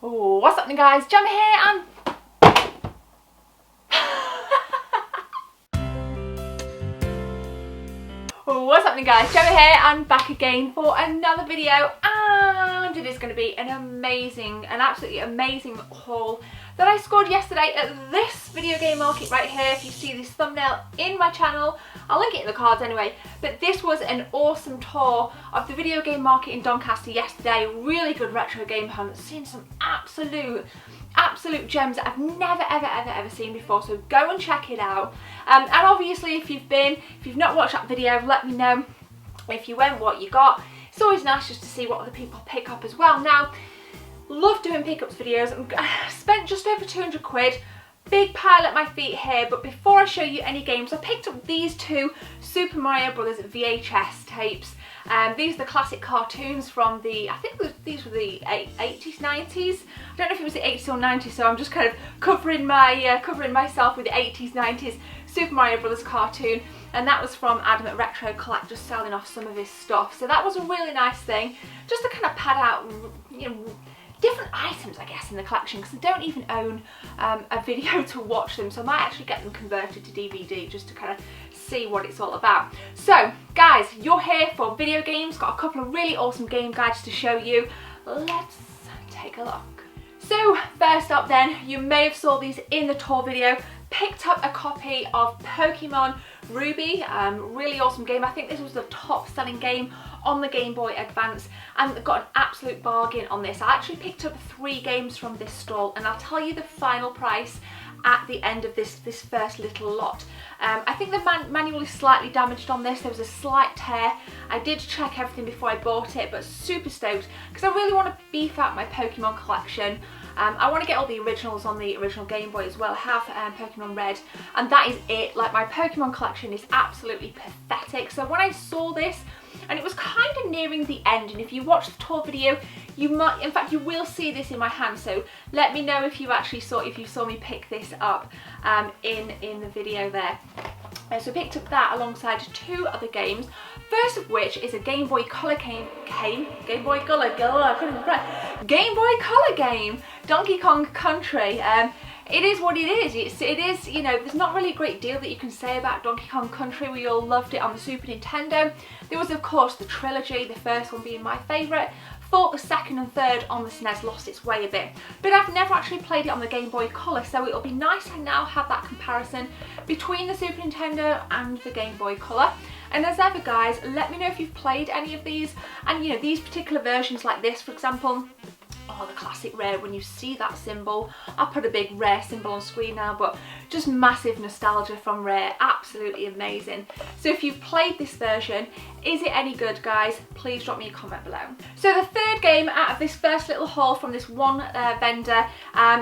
Oh, what's happening guys? Gemma here and what's happening guys? Gemma here and back again for another video, and it is going to be an absolutely amazing haul that I scored yesterday at this video game market right here. If you see this thumbnail in my channel, I'll link it in the cards anyway, but this was an awesome tour of the video game market in Doncaster yesterday. Really good retro game hunt, seen some absolute gems that I've never ever seen before, so go and check it out. And obviously if you've not watched that video, let me know if you went, what you got. It's always nice just to see what other people pick up as well. Now, love doing pickups videos. I spent just over 200 quid, big pile at my feet here, but before I show you any games, I picked up these two Super Mario Brothers VHS tapes. These are the classic cartoons from the, I think these were the 80s, 90s. I don't know if it was the 80s or 90s, so I'm just kind of covering myself with the 80s, 90s Super Mario Brothers cartoon, and that was from Adam at Retro Collect, just selling off some of his stuff. So that was a really nice thing, just to kind of pad out, you know, different items I guess in the collection, because I don't even own a video to watch them, so I might actually get them converted to DVD just to kind of see what it's all about. So guys, you're here for video games, got a couple of really awesome game guides to show you. Let's take a look. So first up then, you may have saw these in the tour video, picked up a copy of Pokemon Ruby, really awesome game. I think this was the top selling game on the Game Boy Advance, and got an absolute bargain on this. I actually picked up 3 games from this stall, and I'll tell you the final price at the end of this first little lot. I think the manual is slightly damaged on this. There was a slight tear. I did check everything before I bought it, but super stoked because I really want to beef out my Pokemon collection. I want to get all the originals on the original Game Boy as well. I have Pokemon Red, and that is it. Like, my Pokemon collection is absolutely pathetic. So when I saw this, and it was kind of nearing the end, and if you watch the tour video, you might, in fact you will see this in my hand, so let me know if you actually saw me pick this up in the video there. So I picked up that alongside 2 other games, first of which is a Game Boy Color game, Donkey Kong Country. It is what it is. It is, you know, there's not really a great deal that you can say about Donkey Kong Country. We all loved it on the Super Nintendo. There was of course the trilogy, the first one being my favourite. Thought the second and third on the SNES lost its way a bit, but I've never actually played it on the Game Boy Color, so it'll be nice to now have that comparison between the Super Nintendo and the Game Boy Color. And as ever guys, let me know if you've played any of these, and you know, these particular versions like this, for example. Oh, the classic Rare, when you see that symbol, I'll put a big Rare symbol on screen now, but just massive nostalgia from Rare, absolutely amazing. So if you've played this version, is it any good guys? Please drop me a comment below. So the third game out of this first little haul from this one vendor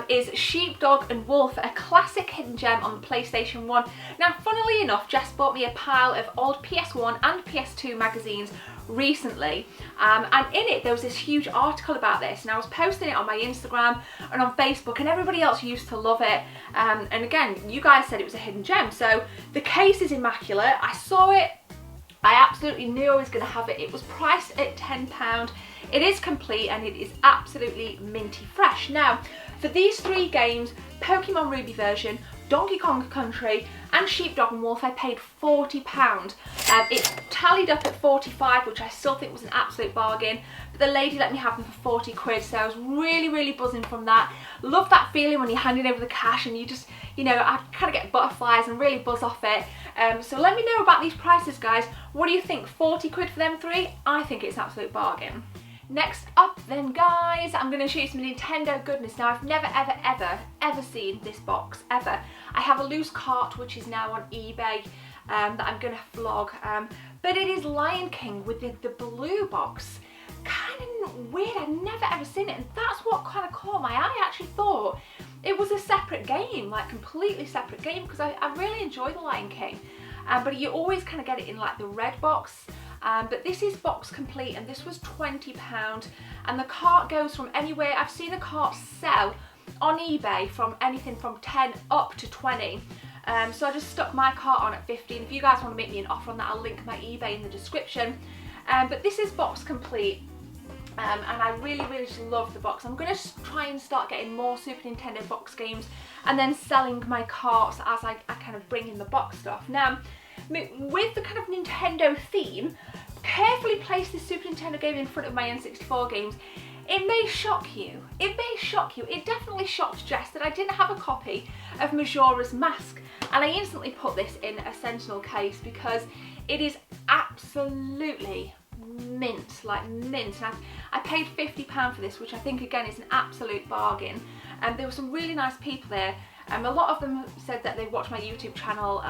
is Sheepdog and Wolf, a classic hidden gem on the PlayStation 1. Now funnily enough, Jess bought me a pile of old PS1 and PS2 magazines recently, and in it there was this huge article about this, and I was posting it on my Instagram and on Facebook, and everybody else used to love it, and again you guys said it was a hidden gem. So the case is immaculate. I saw it, I absolutely knew I was going to have it. It was priced at £10. It is complete and it is absolutely minty fresh. Now for these 3 games, Pokemon Ruby version, Donkey Kong Country and Sheepdog and Wolf, I paid £40. It tallied up at 45, which I still think was an absolute bargain, but the lady let me have them for 40 quid, so I was really buzzing from that. Love that feeling when you're handing over the cash and you just, you know, I kind of get butterflies and really buzz off it. So let me know about these prices guys. What do you think? 40 quid for them 3? I think it's an absolute bargain. Next up then guys, I'm going to show you some Nintendo goodness. Now I've never ever seen this box, ever. I have a loose cart which is now on eBay that I'm going to vlog, but it is Lion King with the blue box. Kind of weird, I've never ever seen it, and that's what kind of caught my eye. I actually thought it was a separate game, like completely separate game, because I really enjoy the Lion King, but you always kind of get it in like the red box. But this is box complete, and this was £20, and the cart goes from anywhere. I've seen the cart sell on eBay from anything from 10 up to 20. So I just stuck my cart on at 15. If you guys want to make me an offer on that, I'll link my eBay in the description. But this is box complete. and I really just love the box. I'm going to try and start getting more Super Nintendo box games and then selling my carts as I kind of bring in the box stuff. Now, with the kind of Nintendo theme, carefully place this Super Nintendo game in front of my N64 games. It may shock you. It may shock you. It definitely shocked Jess that I didn't have a copy of Majora's Mask, and I instantly put this in a Sentinel case because it is absolutely mint, like mint. And I paid £50 for this, which I think again is an absolute bargain. And there were some really nice people there. A lot of them said that they watched my YouTube channel,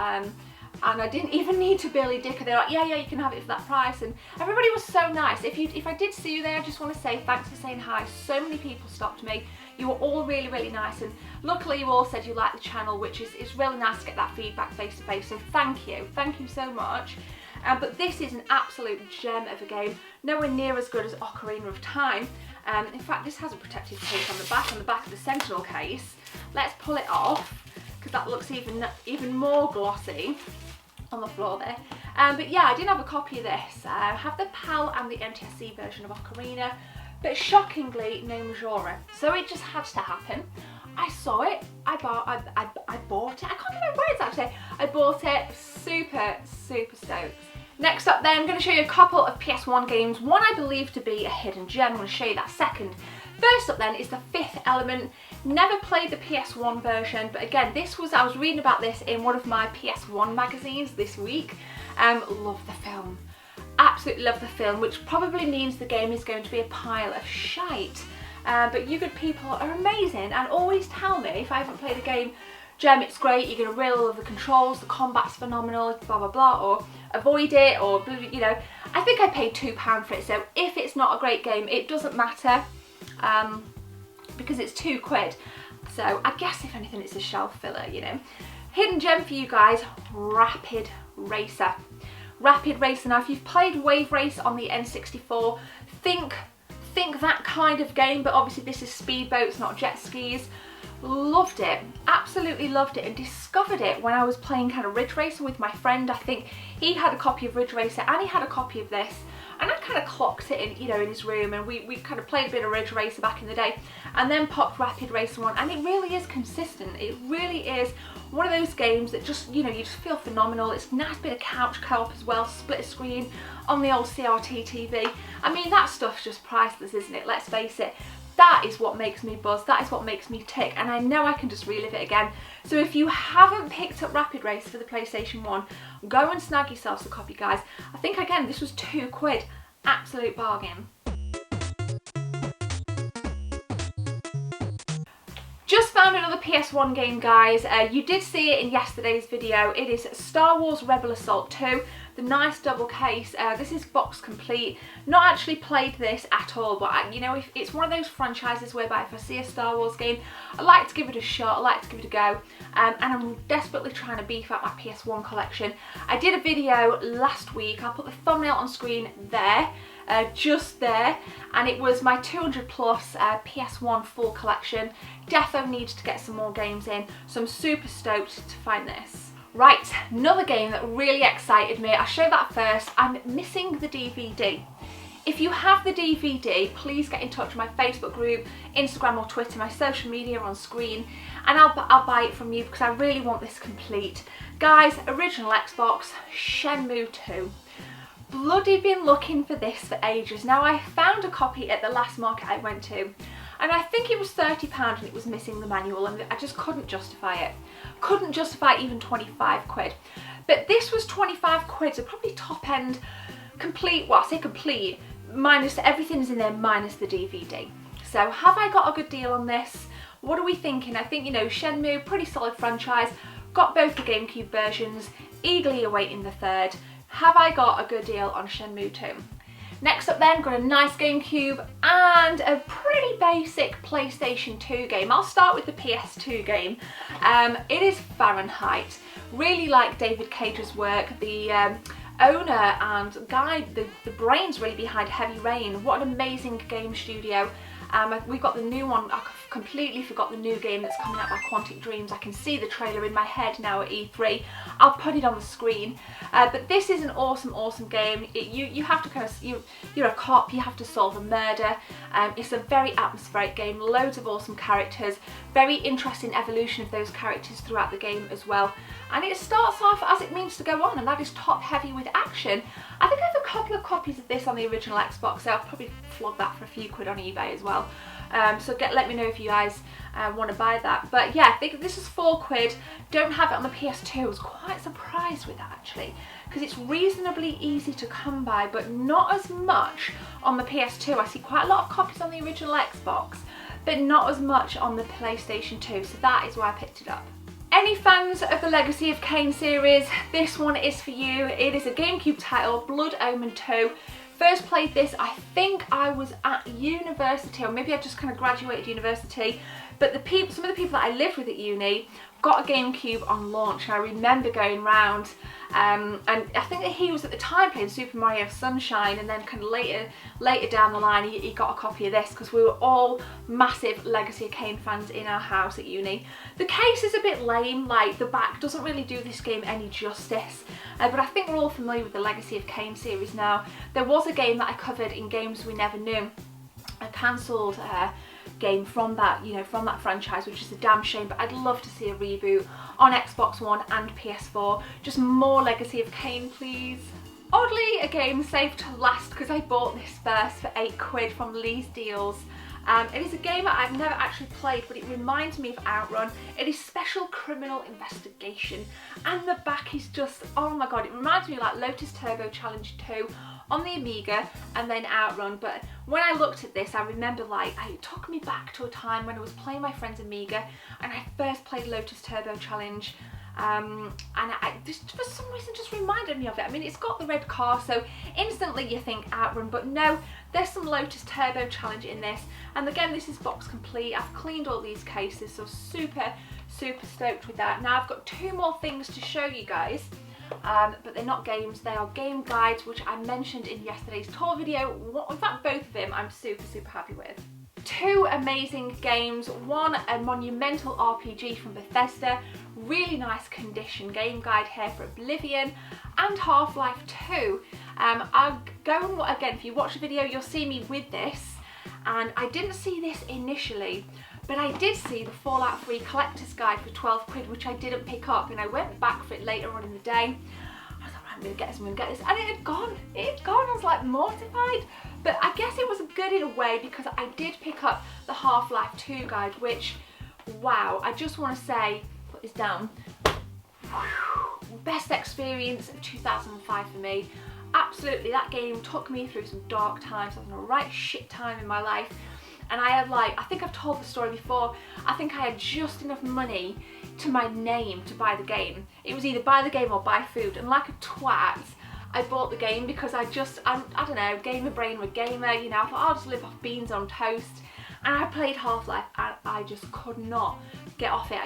and I didn't even need to Billy Dicker. They're like, yeah, you can have it for that price. And everybody was so nice. If I did see you there, I just want to say thanks for saying hi. So many people stopped me. You were all really nice, and luckily you all said you liked the channel, which is really nice to get that feedback face to face. So thank you so much. But this is an absolute gem of a game, nowhere near as good as Ocarina of Time. In fact, this has a protective case on the back of the Sentinel case. Let's pull it off, because that looks even more glossy on the floor there. But yeah, I didn't have a copy of this. I have the PAL and the NTSC version of Ocarina, but shockingly no Majora. So it just had to happen. I saw it, I bought it. I can't get my words actually. I bought it, super stoked. Next up then, I'm going to show you a couple of PS1 games. One I believe to be a hidden gem. I'm going to show you that second. First up then is The Fifth Element. Never played the PS1 version, but again, I was reading about this in one of my PS1 magazines this week. Love the film. Absolutely love the film, which probably means the game is going to be a pile of shite. But you good people are amazing and always tell me if I haven't played a game, Gem, it's great, you're going to really love the controls, the combat's phenomenal, blah blah blah, or avoid it, or you know. I think I paid £2 for it, so if it's not a great game, it doesn't matter, because it's £2. So I guess if anything, it's a shelf filler, you know. Hidden gem for you guys, Rapid Racer. Rapid Racer. Now, if you've played Wave Race on the N64, think that kind of game, but obviously this is speedboats, not jet skis. Loved it, absolutely loved it, and discovered it when I was playing kind of Ridge Racer with my friend. I think he had a copy of Ridge Racer and he had a copy of this, and I kind of clocked it in, you know, in his room, and we kind of played a bit of Ridge Racer back in the day, and then popped Rapid Racer on, and it really is consistent. It really is one of those games that just, you know, you just feel phenomenal. It's a nice bit of couch co-op as well, split screen on the old CRT TV. I mean, that stuff's just priceless, isn't it? Let's face it. That is what makes me buzz, that is what makes me tick, and I know I can just relive it again. So if you haven't picked up Rapid Race for the PlayStation 1, go and snag yourselves a copy, guys. I think, again, this was £2, absolute bargain. Just found another PS1 game, guys. You did see it in yesterday's video. It is Star Wars Rebel Assault 2, the nice double case. This is box complete. Not actually played this at all, but you know, if it's one of those franchises whereby if I see a Star Wars game, I like to give it a shot, I like to give it a go, and I'm desperately trying to beef up my PS1 collection. I did a video last week, I'll put the thumbnail on screen there, just there, and it was my 200 plus PS1 full collection. Defo needs to get some more games in, so I'm super stoked to find this. Right, another game that really excited me. I'll show that first. I'm missing the DVD. If you have the DVD, please get in touch with my Facebook group, Instagram or Twitter. My social media are on screen, and I'll buy it from you because I really want this complete. Guys, original Xbox, Shenmue 2. Bloody been looking for this for ages. Now, I found a copy at the last market I went to, and I think it was £30 and it was missing the manual, and I just couldn't justify it. Couldn't justify even £25. But this was £25, so probably top end, complete, well, I say complete, minus everything's in there minus the DVD. So have I got a good deal on this? What are we thinking? I think, you know, Shenmue, pretty solid franchise, got both the Gamecube versions, eagerly awaiting the third. Have I got a good deal on Shenmue 2? Next up then, got a nice Gamecube and a pretty basic PlayStation 2 game. I'll start with the PS2 game. It is Fahrenheit. Really like David Cage's work. The owner and guy, the brains really behind Heavy Rain. What an amazing game studio. We've got the new one, completely forgot the new game that's coming out by Quantic Dreams. I can see the trailer in my head now at E3. I'll put it on the screen. But this is an awesome, awesome game. You have to kind of, you're a cop, you have to solve a murder. It's a very atmospheric game, loads of awesome characters, very interesting evolution of those characters throughout the game as well. And it starts off as it means to go on, and that is top heavy with action. I think I have a couple of copies of this on the original Xbox, so I'll probably flog that for a few quid on eBay as well. So let me know if you guys want to buy that. But yeah, this is £4. Don't have it on the PS2. I was quite surprised with that actually, because it's reasonably easy to come by, but not as much on the PS2. I see quite a lot of copies on the original Xbox, but not as much on the PlayStation 2, so that is why I picked it up. Any fans of the Legacy of Kain series, this one is for you. It is a GameCube title, Blood Omen 2. First played this, I think I was at university, or maybe I just kind of graduated university, but some of the people that I lived with at uni got a GameCube on launch, and I remember going round, and I think that he was at the time playing Super Mario Sunshine, and then kind of later down the line he got a copy of this, because we were all massive Legacy of Kain fans in our house at uni. The case is a bit lame, like the back doesn't really do this game any justice, but I think we're all familiar with the Legacy of Kain series now. There was a game that I covered in Games We Never Knew, a cancelled game from that, from that franchise, which is a damn shame, but I'd love to see a reboot on Xbox One and PS4. Just more Legacy of Kain, please. Oddly, a game saved to last because I bought this first for £8 from Lee's Deals. It is a game that I've never actually played, but it reminds me of Outrun. It is Special Criminal Investigation, and the back is just, oh my god, it reminds me of like Lotus Turbo Challenge 2 on the Amiga, and then Outrun. But when I looked at this, I remember it took me back to a time when I was playing my friend's Amiga and I first played Lotus Turbo Challenge, and I just for some reason just reminded me of it. I mean, it's got the red car, so instantly you think Outrun, but no, there's some Lotus Turbo Challenge in this. And again, this is box complete. I've cleaned all these cases, so super stoked with that. Now I've got two more things to show you guys. But they're not games, they are game guides, which I mentioned in yesterday's tour video. In fact, both of them I'm super happy with. Two amazing games, one a monumental RPG from Bethesda, really nice condition game guide here for Oblivion, and Half-Life 2. I'll go, again, if you watch the video you'll see me with this, and I didn't see this initially, but I did see the Fallout 3 Collector's Guide for £12, which I didn't pick up, and I went back for it later on in the day. I thought, right, I'm gonna get this, and it had gone. I was like mortified, but I guess it was good in a way, because I did pick up the Half-Life 2 guide, which, wow, I just want to say, put this down, best experience of 2005 for me. Absolutely, that game took me through some dark times. I was in a right shit time in my life. And I had I think I've told the story before, I think I had just enough money to my name to buy the game. It was either buy the game or buy food, and like a twat, I bought the game because I don't know, gamer brain with gamer, I thought I'll just live off beans on toast. And I played Half-Life and I just could not get off it.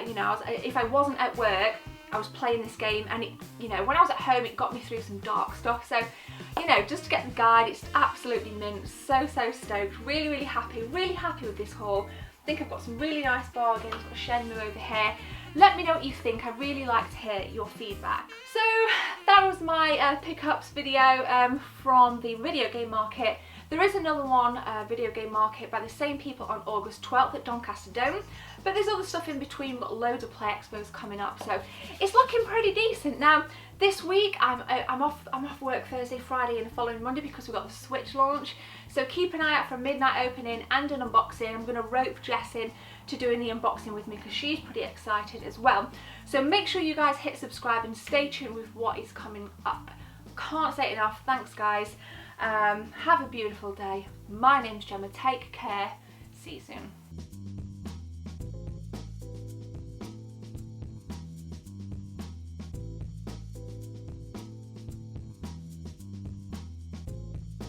If I wasn't at work, I was playing this game, and it, when I was at home, it got me through some dark stuff. So, just to get the guide, it's absolutely mint. So stoked. Really happy with this haul. I think I've got some really nice bargains. Got a Shenmue over here. Let me know what you think. I really like to hear your feedback. So that was my pickups video from the video game market. There is another one, video game market, by the same people on August 12th at Doncaster Dome, but there's other stuff in between. We've got loads of Play Expos coming up, so it's looking pretty decent. Now, this week I'm off work Thursday, Friday and the following Monday because we've got the Switch launch, so keep an eye out for a midnight opening and an unboxing. I'm going to rope Jess in to doing the unboxing with me because she's pretty excited as well. So make sure you guys hit subscribe and stay tuned with what is coming up. Can't say it enough. Thanks guys. Have a beautiful day. My name's Gemma. Take care. See you soon.